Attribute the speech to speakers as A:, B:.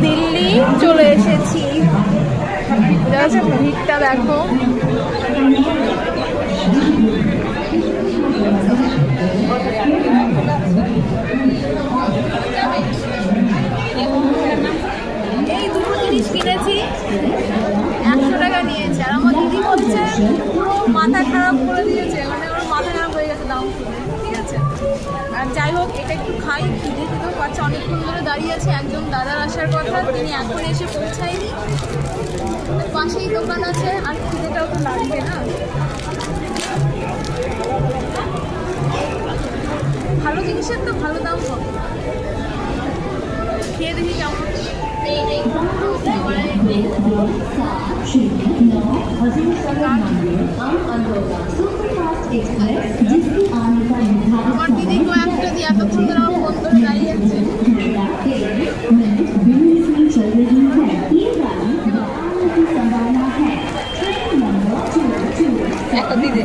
A: দিল্লি চলে এসেছি। জাস্ট ভিড়টা দেখো। এই দুটো জিনিস কিনেছি, 100 টাকা নিয়েছে। আর আমার দিদি বলছে পুরো মাথা খারাপ করে দিয়েছে, মানে ওর মাথা খারাপ হয়ে গেছে দাম শুনে। ঠিক আছে, আর যাই হোক এটা একটু খাই, খিদে খেতেও পারছে, অনেকক্ষণ ধরে দাঁড়িয়ে আছে। একজন দাদার আসার কথা, তিনি এখন এসে পৌঁছায়নি। পাশেই দোকান আছে, আর খিদেটাও তো লাগবে না। ভালো জিনিসের তো ভালো দাম হবে। খেয়ে দেখি কেমন। আমার দিদি কয়েকটা দিয়ে এতক্ষণ ধরে আমার ফোন ধরে দাঁড়িয়ে আছে। একটা দিদি